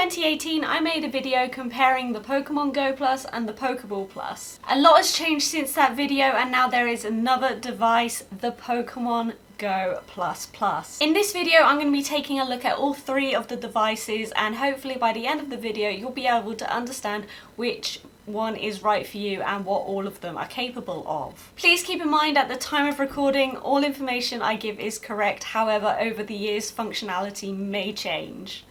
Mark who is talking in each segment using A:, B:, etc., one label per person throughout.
A: 2018, I made a video comparing the Pokémon GO Plus and the PokéBall Plus. A lot has changed since that video, and now there is another device, the Pokémon GO Plus. In this video, I'm going to be taking a look at all three of the devices, and hopefully by the end of the video, you'll be able to understand which one is right for you and what all of them are capable of. Please keep in mind at the time of recording, all information I give is correct. However, over the years, functionality may change.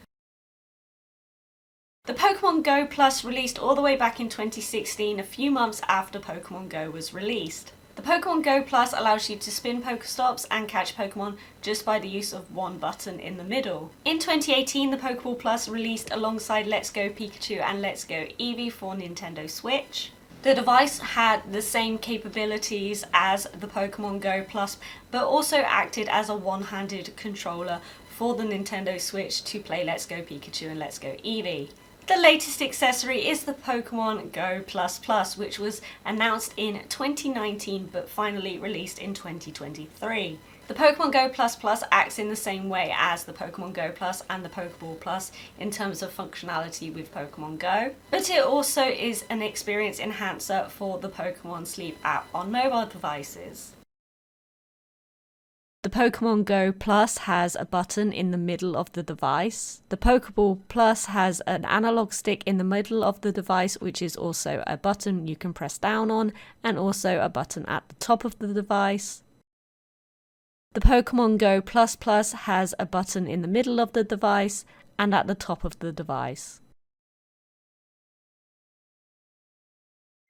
A: The Pokémon GO Plus released all the way back in 2016, a few months after Pokémon GO was released. The Pokémon GO Plus allows you to spin Pokestops and catch Pokemon just by the use of one button in the middle. In 2018, the PokéBall Plus released alongside Let's Go Pikachu and Let's Go Eevee for Nintendo Switch. The device had the same capabilities as the Pokémon GO Plus, but also acted as a one-handed controller for the Nintendo Switch to play Let's Go Pikachu and Let's Go Eevee. The latest accessory is the Pokémon GO Plus, which was announced in 2019 but finally released in 2023. The Pokémon GO Plus acts in the same way as the Pokémon GO Plus and the PokéBall Plus in terms of functionality with Pokémon Go, but it also is an experience enhancer for the Pokémon Sleep app on mobile devices. The Pokémon GO Plus has a button in the middle of the device. The PokéBall Plus has an analog stick in the middle of the device, which is also a button you can press down on, and also a button at the top of the device. The Pokémon GO Plus has a button in the middle of the device and at the top of the device.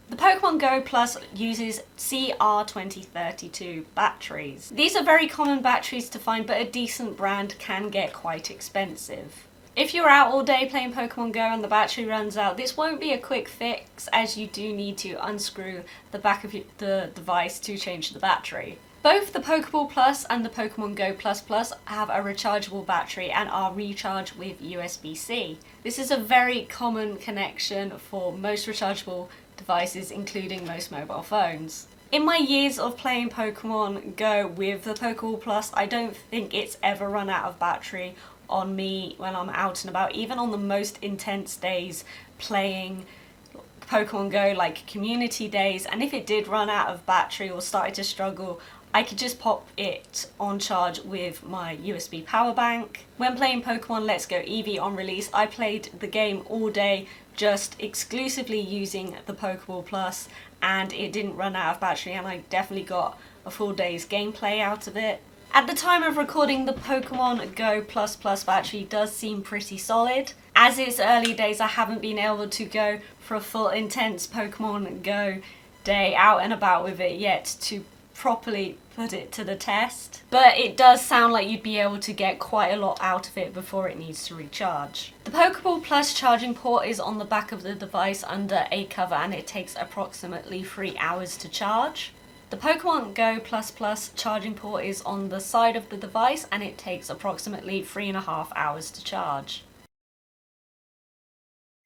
A: The Pokémon GO Plus uses CR2032 batteries. These are very common batteries to find, but a decent brand can get quite expensive. If you're out all day playing Pokémon Go and the battery runs out, this won't be a quick fix, as you do need to unscrew the back of the device to change the battery. Both the Pokéball Plus and the Pokémon GO Plus have a rechargeable battery and are recharged with USB-C. This is a very common connection for most rechargeable devices, including most mobile phones. In my years of playing Pokemon Go with the Pokéball Plus, I don't think it's ever run out of battery on me when I'm out and about, even on the most intense days playing Pokemon Go, like community days. And if it did run out of battery or started to struggle, I could just pop it on charge with my USB power bank. When playing Pokemon Let's Go Eevee on release, I played the game all day just exclusively using the Pokéball Plus, and it didn't run out of battery, and I definitely got a full day's gameplay out of it. At the time of recording, the Pokemon GO Plus battery does seem pretty solid. As it's early days, I haven't been able to go for a full intense Pokemon Go day out and about with it yet to properly put it to the test, but it does sound like you'd be able to get quite a lot out of it before it needs to recharge. The Pokéball Plus charging port is on the back of the device under a cover, and it takes approximately 3 hours to charge. The Pokemon GO Plus charging port is on the side of the device, and it takes approximately 3.5 hours to charge.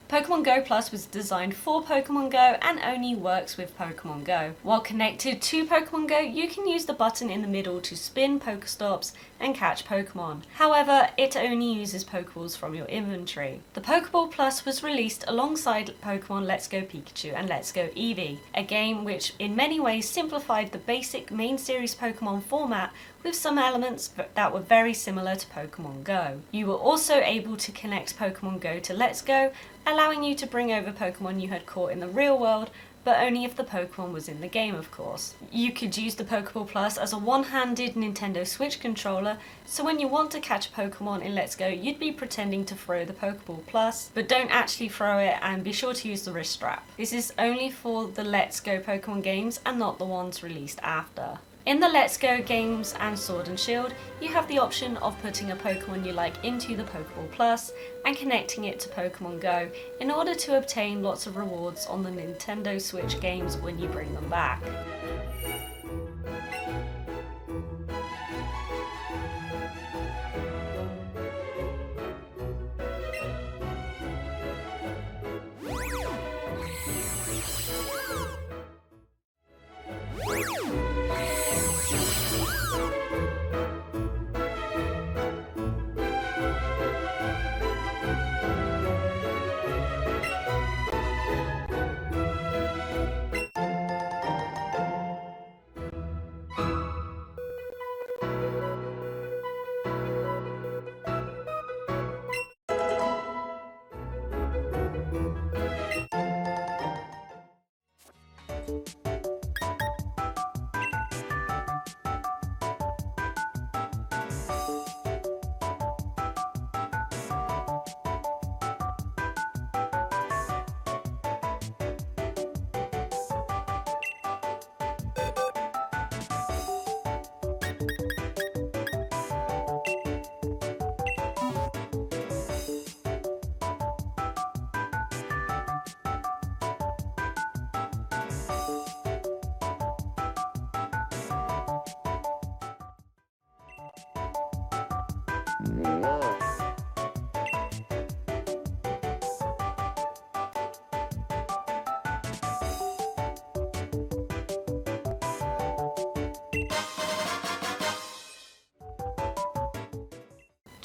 A: Pokémon GO Plus was designed for Pokémon Go and only works with Pokémon Go. While connected to Pokémon Go, you can use the button in the middle to spin Pokestops and catch Pokemon. However, it only uses Pokeballs from your inventory. The Pokéball Plus was released alongside Pokemon Let's Go Pikachu and Let's Go Eevee, a game which in many ways simplified the basic main series Pokemon format with some elements that were very similar to Pokemon Go. You were also able to connect Pokemon Go to Let's Go, allowing you to bring over Pokemon you had caught in the real world, but only if the Pokemon was in the game, of course. You could use the Pokéball Plus as a one-handed Nintendo Switch controller, so when you want to catch Pokemon in Let's Go, you'd be pretending to throw the Pokéball Plus, but don't actually throw it, and be sure to use the wrist strap. This is only for the Let's Go Pokemon games and not the ones released after. In the Let's Go games and Sword and Shield, you have the option of putting a Pokemon you like into the Pokéball Plus and connecting it to Pokemon Go in order to obtain lots of rewards on the Nintendo Switch games when you bring them back.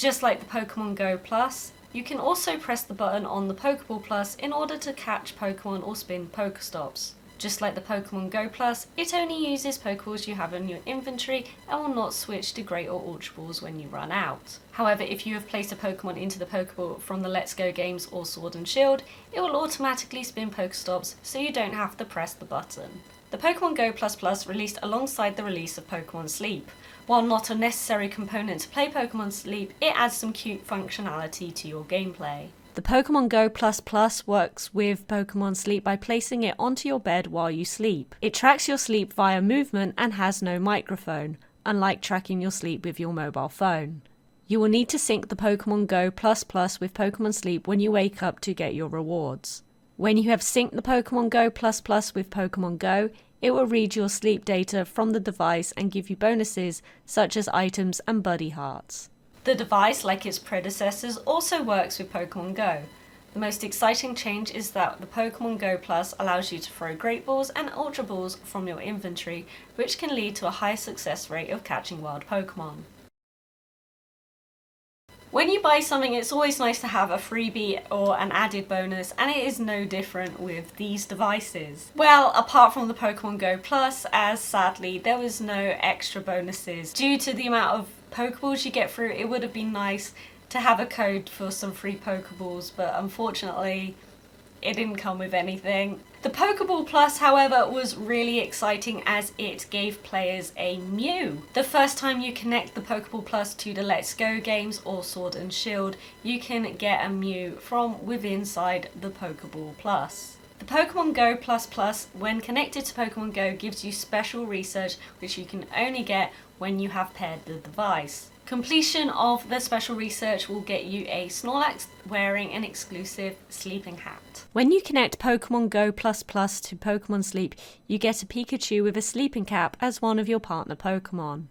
A: Just like the Pokémon GO Plus, you can also press the button on the PokéBall Plus in order to catch Pokémon or spin Pokéstops. Just like the Pokémon GO Plus, it only uses Pokeballs you have in your inventory and will not switch to Great or Ultra Balls when you run out. However, if you have placed a Pokemon into the Pokeball from the Let's Go games or Sword and Shield, it will automatically spin Pokestops so you don't have to press the button. The Pokémon GO Plus released alongside the release of Pokémon Sleep. While not a necessary component to play Pokémon Sleep, it adds some cute functionality to your gameplay. The Pokémon GO Plus works with Pokémon Sleep by placing it onto your bed while you sleep. It tracks your sleep via movement and has no microphone, unlike tracking your sleep with your mobile phone. You will need to sync the Pokémon GO Plus with Pokémon Sleep when you wake up to get your rewards. When you have synced the Pokémon GO Plus with Pokémon Go, it will read your sleep data from the device and give you bonuses such as items and buddy hearts. The device, like its predecessors, also works with Pokémon Go. The most exciting change is that the Pokémon GO Plus allows you to throw Great Balls and Ultra Balls from your inventory, which can lead to a high success rate of catching wild Pokémon. When you buy something, it's always nice to have a freebie or an added bonus, and it is no different with these devices. Well, apart from the Pokémon GO Plus, as sadly there was no extra bonuses. Due to the amount of Pokeballs you get through, it would have been nice to have a code for some free Pokeballs, but unfortunately it didn't come with anything. The PokéBall Plus, however, was really exciting as it gave players a Mew. The first time you connect the PokéBall Plus to the Let's Go games or Sword and Shield, you can get a Mew from within inside the PokéBall Plus. The Pokémon GO Plus, when connected to Pokémon Go, gives you special research which you can only get when you have paired the device. Completion of the special research will get you a Snorlax wearing an exclusive sleeping hat. When you connect Pokémon GO Plus to Pokémon Sleep, you get a Pikachu with a sleeping cap as one of your partner Pokémon.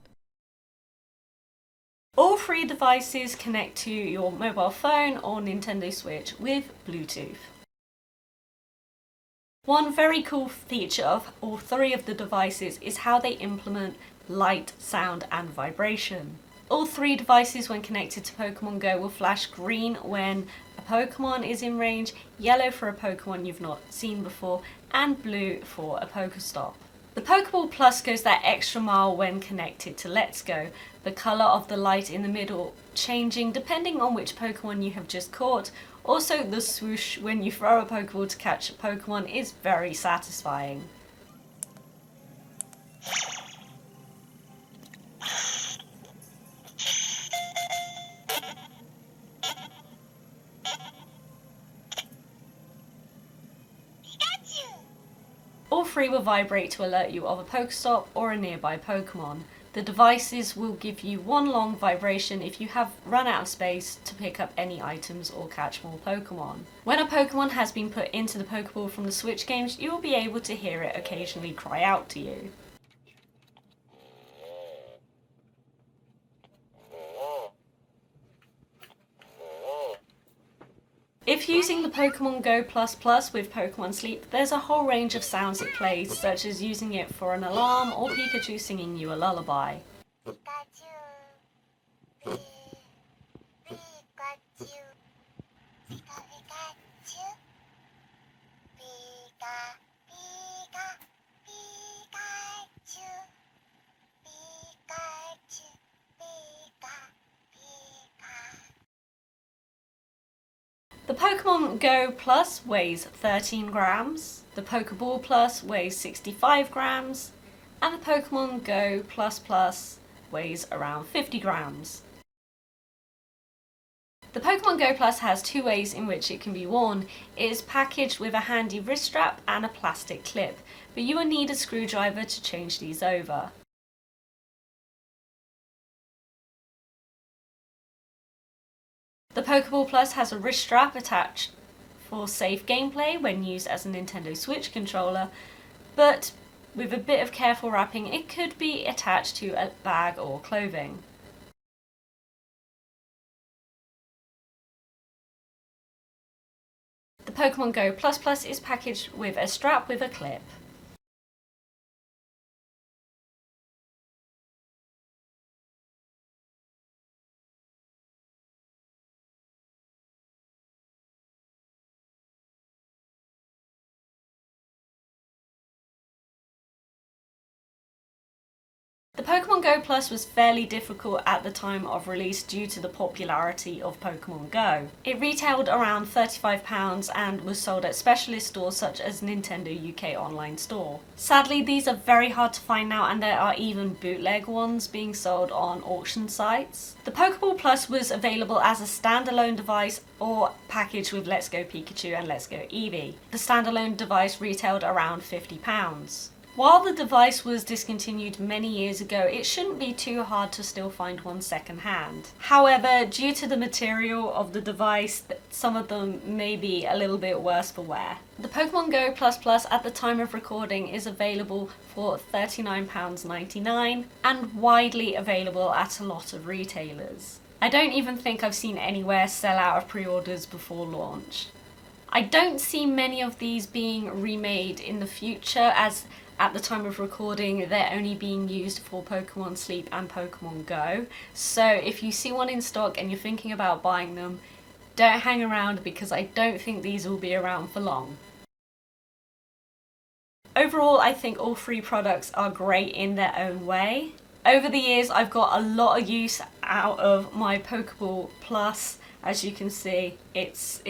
A: All three devices connect to your mobile phone or Nintendo Switch with Bluetooth. One very cool feature of all three of the devices is how they implement light, sound and vibration. All three devices, when connected to Pokémon Go, will flash green when a Pokémon is in range, yellow for a Pokémon you've not seen before, and blue for a Pokéstop. The PokéBall Plus goes that extra mile when connected to Let's Go, the colour of the light in the middle changing depending on which Pokémon you have just caught. Also, the swoosh when you throw a Pokéball to catch a Pokémon is very satisfying. All three will vibrate to alert you of a Pokéstop or a nearby Pokémon. The devices will give you one long vibration if you have run out of space to pick up any items or catch more Pokémon. When a Pokémon has been put into the Pokéball from the Switch games, you will be able to hear it occasionally cry out to you. If using the Pokémon GO Plus with Pokémon Sleep, there's a whole range of sounds it plays, such as using it for an alarm or Pikachu singing you a lullaby. The Pokémon GO Plus weighs 13 grams, the PokéBall Plus weighs 65 grams, and the Pokémon GO Plus weighs around 50 grams. The Pokémon GO Plus has two ways in which it can be worn. It is packaged with a handy wrist strap and a plastic clip, but you will need a screwdriver to change these over. The PokéBall Plus has a wrist strap attached for safe gameplay when used as a Nintendo Switch controller, but with a bit of careful wrapping it could be attached to a bag or clothing. Pokémon GO Plus is packaged with a strap with a clip. The Pokémon GO Plus was fairly difficult at the time of release due to the popularity of Pokémon GO. It retailed around £35 and was sold at specialist stores such as Nintendo UK Online Store. Sadly, these are very hard to find now, and there are even bootleg ones being sold on auction sites. The PokéBall Plus was available as a standalone device or packaged with Let's Go Pikachu and Let's Go Eevee. The standalone device retailed around £50. While the device was discontinued many years ago, it shouldn't be too hard to still find one second-hand. However, due to the material of the device, some of them may be a little bit worse for wear. The Pokémon GO Plus at the time of recording is available for £39.99 and widely available at a lot of retailers. I don't even think I've seen anywhere sell out of pre-orders before launch. I don't see many of these being remade in the future, as at the time of recording they're only being used for Pokemon Sleep and Pokemon Go. So if you see one in stock and you're thinking about buying them, don't hang around, because I don't think these will be around for long. Overall, I think all three products are great in their own way. Over the years, I've got a lot of use out of my PokéBall Plus. As you can see, it's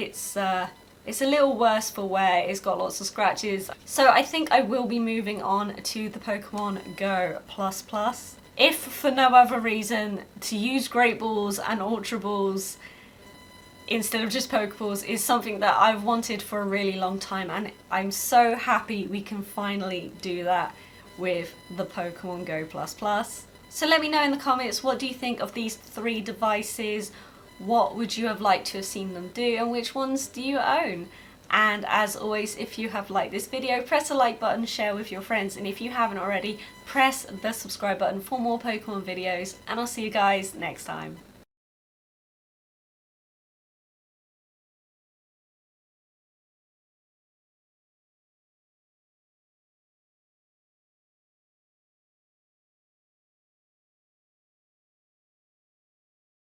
A: a little worse for wear, it's got lots of scratches. So I think I will be moving on to the Pokemon GO Plus. If for no other reason, to use Great Balls and Ultra Balls instead of just Pokeballs is something that I've wanted for a really long time, and I'm so happy we can finally do that with the Pokemon GO Plus. So let me know in the comments, what do you think of these three devices? What would you have liked to have seen them do, and which ones do you own? And as always, if you have liked this video, press the like button, share with your friends, and if you haven't already, press the subscribe button for more Pokemon videos, and I'll see you guys next time.